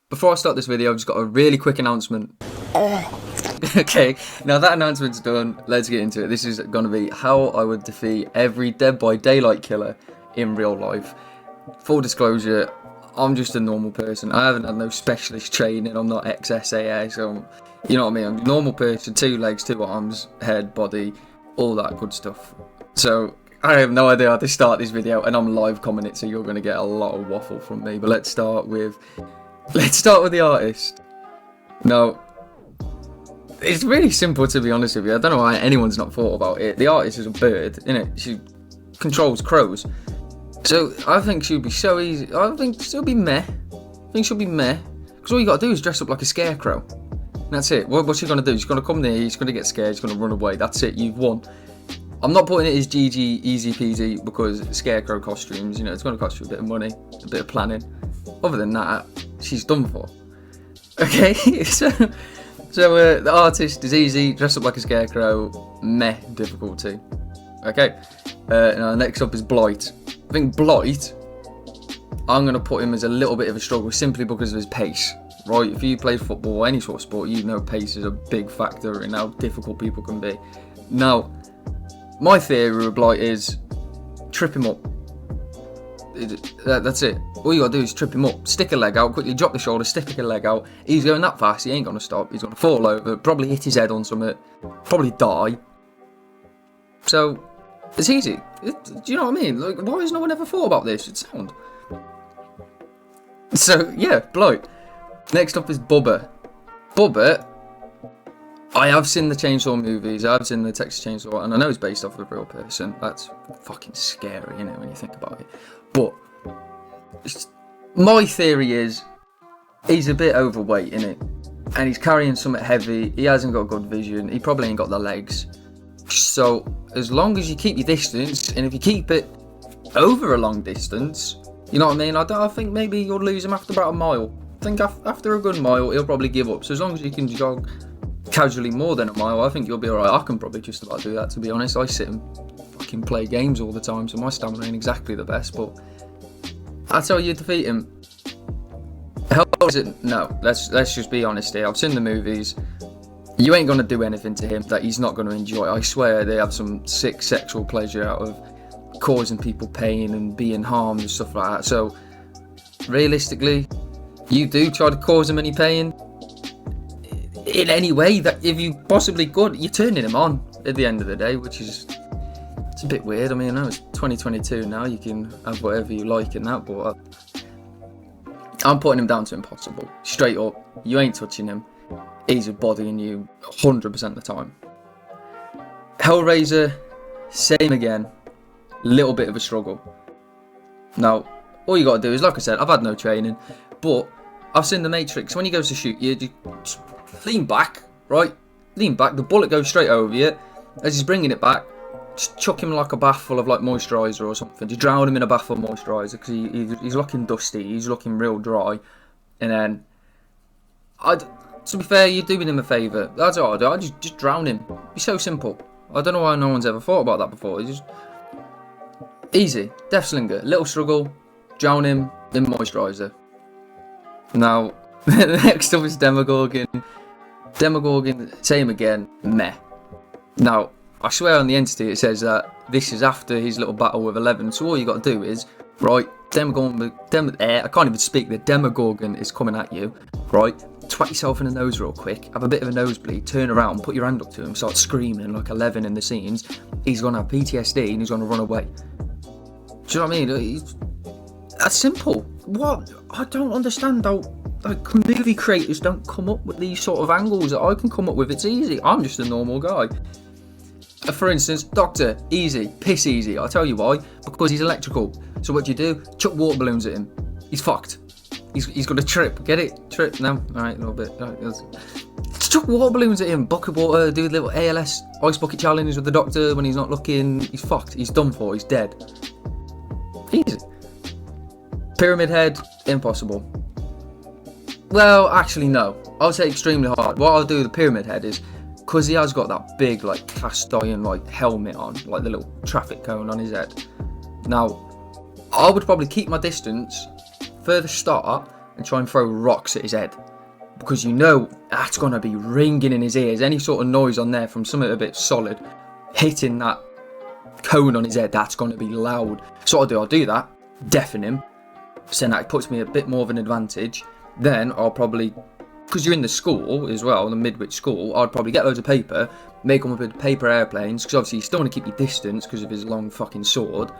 Before I start this video, I've just got a really quick announcement. Okay, now that announcement's done, let's get into it. This is going to be how I would defeat every Dead by Daylight killer in real life. Full disclosure, I'm just a normal person. I haven't had no specialist training. I'm not ex-SAA, so you know what I mean. I'm a normal person, 2 legs, 2 arms, head, body, all that good stuff. So I have no idea how to start this video, and I'm live commenting, so you're going to get a lot of waffle from me. But let's start with the artist. Now, it's really simple, to be honest with you. I don't know why anyone's not thought about it. The artist is a bird, innit? She controls crows. So I think she'll be so easy. I think she'll be meh. Because all you gotta do is dress up like a scarecrow. And that's it. What's she gonna do? She's gonna come there, she's gonna get scared, she's gonna run away. That's it, you've won. I'm not putting it as GG, easy peasy, because scarecrow costumes, you know, it's gonna cost you a bit of money, a bit of planning. Other than that, she's done for. Okay, so the artist is easy, dress up like a scarecrow, meh difficulty. Okay, now next up is Blight. I think Blight, I'm going to put him as a little bit of a struggle simply because of his pace, right? If you play football or any sort of sport, you know pace is a big factor in how difficult people can be. Now, my theory with Blight is trip him up. That's it. All you got to do is trip him up, stick a leg out, quickly drop the shoulder, stick a leg out. He's going that fast, he ain't going to stop. He's going to fall over, probably hit his head on something, probably die. So, it's easy. Do you know what I mean? Like, why has no one ever thought about this? It's sound. So, yeah, Blight. Next up is Bubba. Bubba, I have seen the Chainsaw movies, I have seen the Texas Chainsaw, and I know it's based off of a real person. That's fucking scary, you know, when you think about it. But my theory is he's a bit overweight, innit? And he's carrying something heavy, he hasn't got good vision, he probably ain't got the legs. So, as long as you keep your distance, and if you keep it over a long distance, you know what I mean? I think maybe you'll lose him after about a mile. I think after a good mile, he'll probably give up. So as long as you can jog casually more than a mile, I think you'll be alright. I can probably just about do that, to be honest. I sit and fucking play games all the time, so my stamina ain't exactly the best, but that's how you defeat him. Hellraiser, no, let's just be honest here. I've seen the movies. You ain't gonna do anything to him that he's not gonna enjoy. I swear they have some sick sexual pleasure out of causing people pain and being harmed and stuff like that. So, realistically, you do try to cause him any pain in any way that if you possibly could, you're turning him on at the end of the day, which is, it's a bit weird. I mean, I know it's 2022 now, you can have whatever you like in that, but I'm putting him down to impossible. Straight up, you ain't touching him. He's bodying you 100% of the time. Hellraiser, same again. Little bit of a struggle. Now, all you gotta do is, like I said, I've had no training, but I've seen the Matrix. When he goes to shoot you, just lean back, right? Lean back, the bullet goes straight over you. As he's bringing it back, just chuck him like a bath full of like moisturiser or something. Just drown him in a bath full of moisturiser, because he's looking dusty, he's looking real dry. And then, to be fair, you're doing him a favour. That's all I do. I just drown him. It's so simple. I don't know why no one's ever thought about that before. It's just easy. Deathslinger, little struggle, drown him in moisturiser. Now, next up is Demogorgan. Demogorgan, same again, meh. Now, I swear on the entity it says that this is after his little battle with 11. So all you got to do is, right, Demogorgon, I can't even speak. The Demogorgon is coming at you, right? Twat yourself in the nose real quick, have a bit of a nosebleed, turn around, put your hand up to him, start screaming like 11 in the scenes. He's going to have PTSD and he's going to run away. Do you know what I mean? That's simple. What? I don't understand how like movie creators don't come up with these sort of angles that I can come up with. It's easy. I'm just a normal guy. For instance, Doctor, easy, piss easy. I'll tell you why. Because he's electrical. So what do you do? Chuck water balloons at him. He's fucked. He's got a trip. Get it? Trip? No? Alright, a little bit. Just chuck water balloons at him. Bucket water. Do a little ALS ice bucket challenge with the Doctor when he's not looking. He's fucked. He's done for. He's dead. Easy. Pyramid head. Impossible. Well, actually, no. I'll say extremely hard. What I'll do with the pyramid head is, because he has got that big, like, cast iron, like, helmet on, like the little traffic cone on his head. Now, I would probably keep my distance for the start, and try and throw rocks at his head. Because you know that's going to be ringing in his ears. Any sort of noise on there from something a bit solid hitting that cone on his head, that's going to be loud. So I'll do that, deafen him, so that puts me a bit more of an advantage. Then I'll probably, because you're in the school as well, the Midwich school, I'd probably get loads of paper, make them up with paper airplanes, because obviously you still want to keep your distance because of his long fucking sword.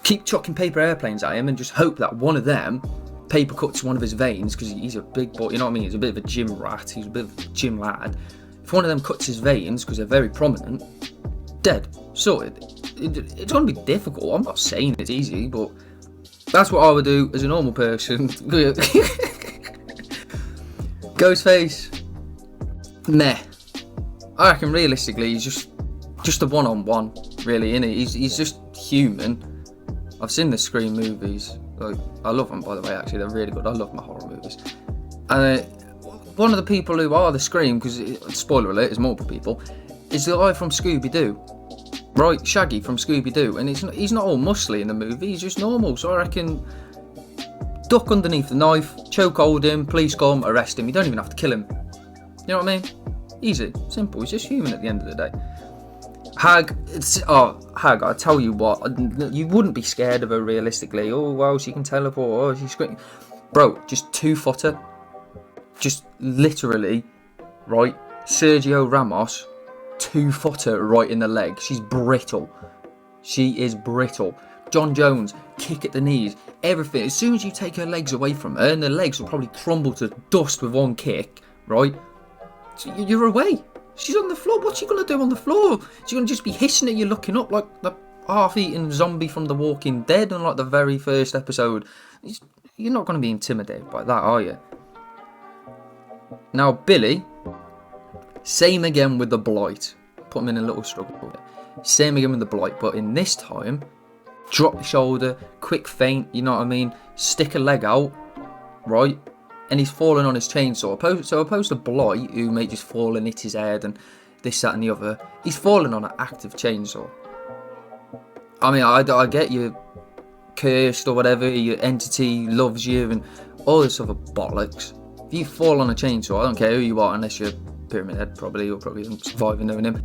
Keep chucking paper airplanes at him and just hope that one of them paper cuts one of his veins, because he's a big boy, you know what I mean? He's a bit of a gym rat, he's a bit of a gym lad. If one of them cuts his veins, because they're very prominent, dead, sorted. It's going to be difficult. I'm not saying it's easy, but that's what I would do as a normal person. Ghostface, meh. I reckon realistically he's just a one-on-one, really, innit? He's just human. I've seen the Scream movies. Like, I love them, by the way, actually. They're really good. I love my horror movies. And one of the people who are the Scream, because, spoiler alert, there's multiple people, is the guy from Scooby-Doo. Right, Shaggy from Scooby-Doo. And he's not all muscly in the movie, he's just normal. So I reckon duck underneath the knife, choke hold him, police come, arrest him. You don't even have to kill him. You know what I mean? Easy, simple. He's just human at the end of the day. Hag, Hag, I tell you what, you wouldn't be scared of her realistically. Oh, well, she can teleport. Oh, she's great. Bro, just 2-footer. Just literally, right? Sergio Ramos, 2-footer right in the leg. She's brittle. She is brittle. John Jones, kick at the knees. Everything. As soon as you take her legs away from her, and the legs will probably crumble to dust with one kick, right? So you're away. She's on the floor. What's she going to do on the floor? She's going to just be hissing at you, looking up like the half-eaten zombie from The Walking Dead on like the very first episode. You're not going to be intimidated by that, are you? Now, Billy, same again with the Blight. Put him in a little struggle. Same again with the Blight, but in this time, drop the shoulder, quick feint, you know what I mean? Stick a leg out, right? And he's falling on his chainsaw. Opposed to Blight, who may just fall and hit his head and this, that and the other, he's falling on an active chainsaw. I mean, I get you cursed or whatever, your entity loves you and all this other bollocks. If you fall on a chainsaw, I don't care who you are, unless you're Pyramid Head, probably, you'll probably survive knowing him.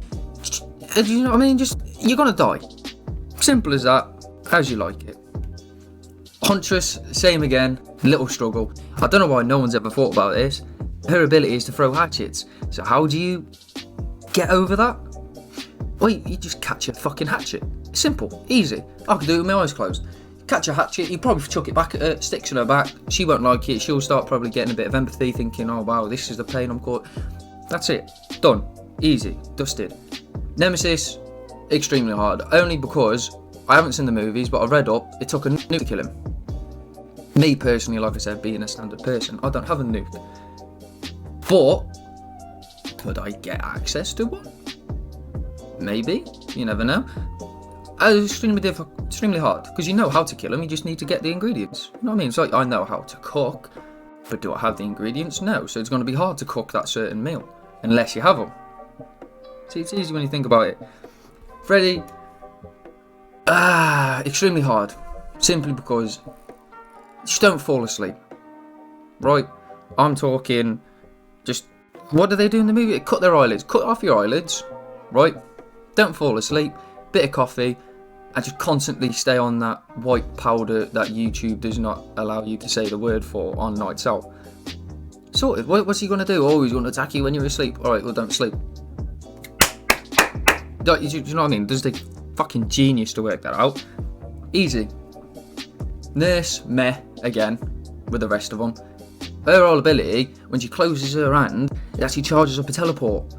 You know what I mean? Just, you're gonna die. Simple as that, as you like it. Huntress, same again, little struggle. I don't know why no one's ever thought about this. Her ability is to throw hatchets. So how do you get over that? Well, you just catch a fucking hatchet. Simple, easy. I could do it with my eyes closed. Catch a hatchet, you probably chuck it back at her, sticks in her back. She won't like it. She'll start probably getting a bit of empathy, thinking, oh wow, this is the pain I'm caught. That's it. Done. Easy. Dusted. Nemesis, extremely hard. Only because I haven't seen the movies, but I read up, it took a nuke to kill him. Me personally, like I said, being a standard person, I don't have a nuke. But could I get access to one? Maybe. You never know. It's extremely hard, because you know how to kill them, you just need to get the ingredients. You know what I mean? It's like, I know how to cook, but do I have the ingredients? No. So it's going to be hard to cook that certain meal, unless you have them. See, it's easy when you think about it. Freddy, extremely hard. Simply because just don't fall asleep. Right? I'm talking just, what do they do in the movie? Cut their eyelids. Cut off your eyelids. Right? Don't fall asleep. Bit of coffee. And just constantly stay on that white powder that YouTube does not allow you to say the word for on nights out. Sorted. What's he going to do? Oh, he's going to attack you when you're asleep. Alright, well, don't sleep. Do you know what I mean? Does take fucking genius to work that out. Easy. Nurse, meh, again, with the rest of them. Her whole ability, when she closes her hand, it actually charges up a teleport.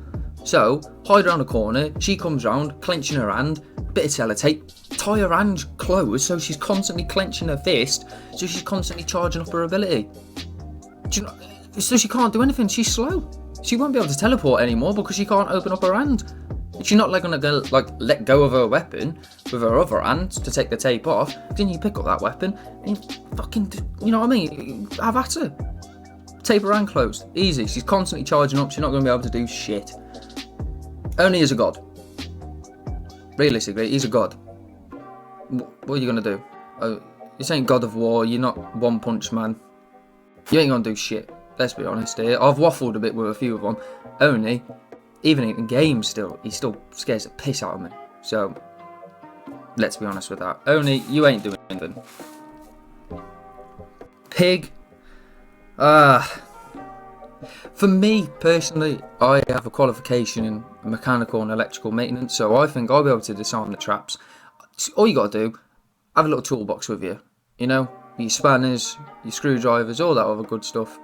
So, hide around the corner, she comes round, clenching her hand, bit of sellotape, tie her hand closed so she's constantly clenching her fist, so she's constantly charging up her ability. Do you know, so she can't do anything, she's slow. She won't be able to teleport anymore because she can't open up her hand. She's not going to let go of her weapon with her other hand to take the tape off. Then you pick up that weapon and you fucking, you know what I mean? Have at her. Tape her hand closed. Easy. She's constantly charging up. She's not going to be able to do shit. Only as a god. Realistically, he's a god. What are you going to do? This ain't God of War. You're not One Punch Man. You ain't gonna do shit. Let's be honest here. I've waffled a bit with a few of them. Oni, even in games still, he still scares the piss out of me. So, let's be honest with that. Oni, you ain't doing anything. Pig. For me, personally, I have a qualification in mechanical and electrical maintenance, so I think I'll be able to disarm the traps. All you gotta do, have a little toolbox with you. You know, your spanners, your screwdrivers, all that other good stuff.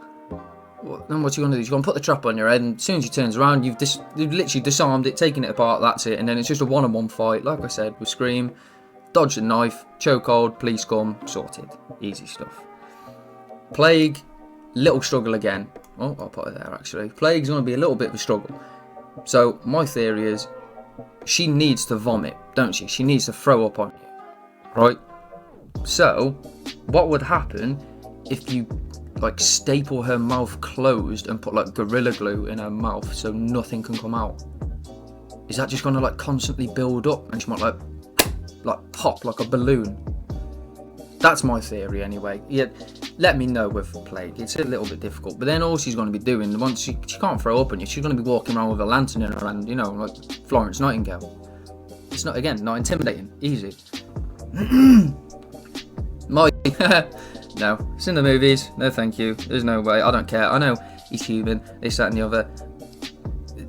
Then what you're going to do is you're going to put the trap on your head, and as soon as he turns around, you've literally disarmed it, taken it apart, that's it. And then it's just a one-on-one fight, like I said, with Scream, dodge the knife, chokehold, police come, sorted. Easy stuff. Plague, little struggle again. Oh, I'll put it there actually. Plague's going to be a little bit of a struggle. So my theory is, she needs to vomit, don't she? She needs to throw up on you, right? So, what would happen if you like staple her mouth closed and put like Gorilla Glue in her mouth so nothing can come out? Is that just gonna like constantly build up and she might like pop like a balloon? That's my theory anyway. Yeah, let me know with Plague. It's a little bit difficult, but then all she's going to be doing, once she can't throw up on you, she's going to be walking around with a lantern in her hand, you know, like Florence Nightingale. It's not intimidating. Easy. Mike. No, it's in the movies. No, thank you. There's no way. I don't care. I know he's human. This, that, and the other.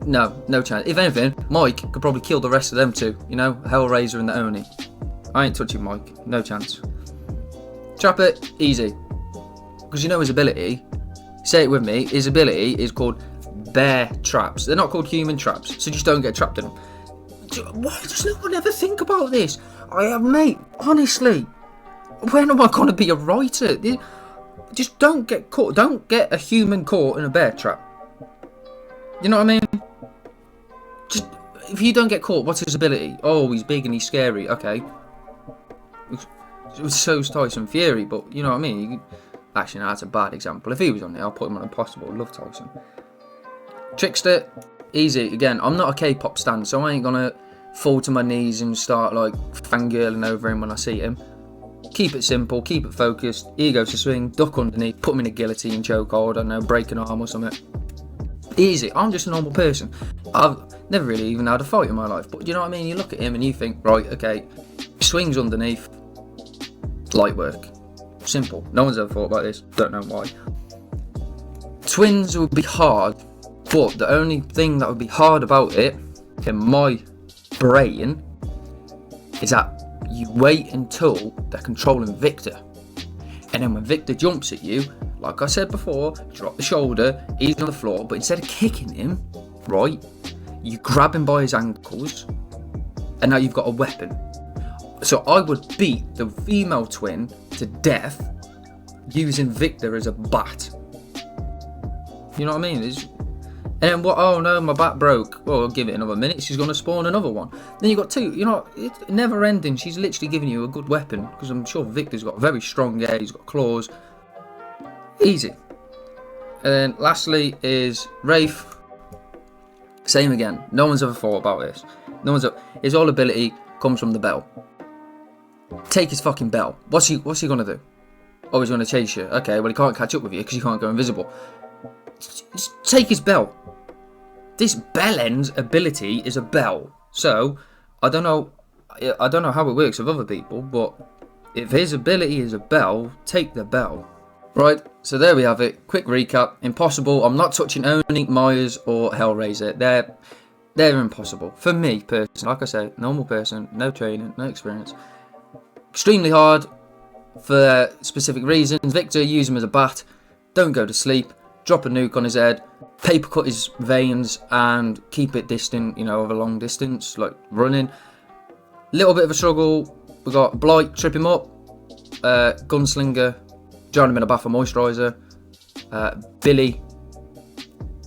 No chance. If anything, Mike could probably kill the rest of them too. You know, Hellraiser and the Oni. I ain't touching Mike. No chance. Trap it. Easy. Because you know his ability. Say it with me. His ability is called bear traps. They're not called human traps. So just don't get trapped in them. Why does no one ever think about this? Mate, honestly. When am I going to be a writer? Just don't get caught. Don't get a human caught in a bear trap. You know what I mean? Just, if you don't get caught, what's his ability? Oh, he's big and he's scary. Okay. So's Tyson Fury, but you know what I mean? Actually, no, that's a bad example. If he was on there, I'll put him on Impossible. I love Tyson. Trickster, easy. Again, I'm not a K-pop stan, so I ain't going to fall to my knees and start like fangirling over him when I see him. Keep it simple, keep it focused. Here goes to swing, duck underneath, put him in a guillotine chokehold, I don't know, break an arm or something. Easy. I'm just a normal person. I've never really even had a fight in my life, but you know what I mean? You look at him and you think, right, okay, swings underneath, light work. Simple. No one's ever thought about this. Don't know why. Twins would be hard, but the only thing that would be hard about it, in my brain, is that you wait until they're controlling Victor. And then when Victor jumps at you, like I said before, drop the shoulder, he's on the floor, but instead of kicking him, right, you grab him by his ankles, and now you've got a weapon. So I would beat the female twin to death using Victor as a bat. You know what I mean? And then what? Oh no, my bat broke. Well, I'll give it another minute. She's going to spawn another one. Then you got two. You know, it's never ending. She's literally giving you a good weapon, because I'm sure Victor's got very strong head. He's got claws. Easy. And then lastly is Wraith. Same again. No one's ever thought about this. His whole ability comes from the bell. Take his fucking bell. What's he gonna do? Oh, he's gonna chase you. Okay, well he can't catch up with you because you can't go invisible. Just take his bell. This bell end's ability is a bell. So I don't know how it works with other people, but if his ability is a bell, take the bell. Right, so there we have it. Quick recap. Impossible. I'm not touching Oni, Myers, or Hellraiser. They're impossible. For me, personally, like I said, normal person, no training, no experience. Extremely hard for specific reasons. Victor, use him as a bat. Don't go to sleep. Drop a nuke on his head. Paper cut his veins and keep it distant, you know, over a long distance, like running. Little bit of a struggle. We got Blight, trip him up. Gunslinger, drown him in a bath of moisturiser. Billy,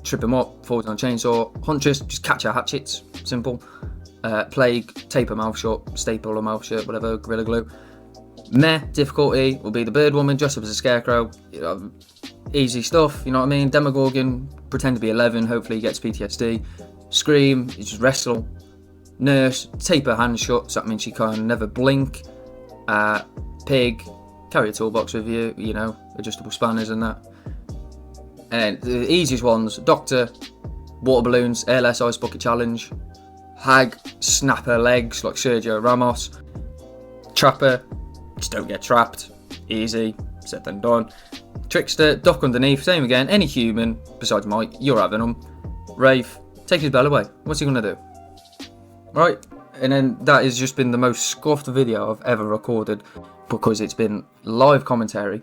trip him up, forward on a chainsaw. Huntress, just catch her hatchets, simple. Plague, tape her mouth shut, staple her mouth shut, whatever, Gorilla Glue. Meh, difficulty will be the bird woman, dressed up as a scarecrow. You know, easy stuff, you know what I mean? Demogorgon, pretend to be 11, hopefully he gets PTSD. Scream, you just wrestle. Nurse, tape her hands shut, so that means she can never blink. Pig, carry a toolbox with you, you know, adjustable spanners and that. And then the easiest ones: Doctor, water balloons, airless ice bucket challenge. Hag, snap her legs like Sergio Ramos. Trapper, just don't get trapped. Easy, said then done. Trickster, duck underneath, same again. Any human besides Mike, you're having them. Wraith, take his bell away. What's he gonna do? Right, and then that has just been the most scuffed video I've ever recorded because it's been live commentary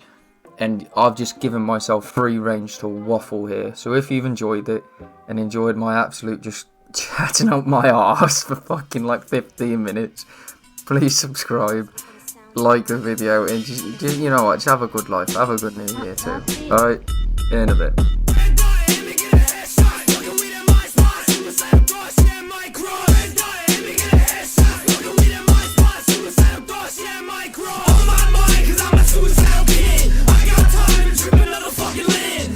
and I've just given myself free range to waffle here. So if you've enjoyed it and enjoyed my absolute just chatting up my arse for fucking like 15 minutes, please subscribe, like the video, and just you know what, just have a good life, have a good new year too. Alright, in a bit.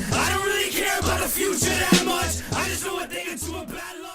I don't really care about the future that much. I just know what they into a bad life.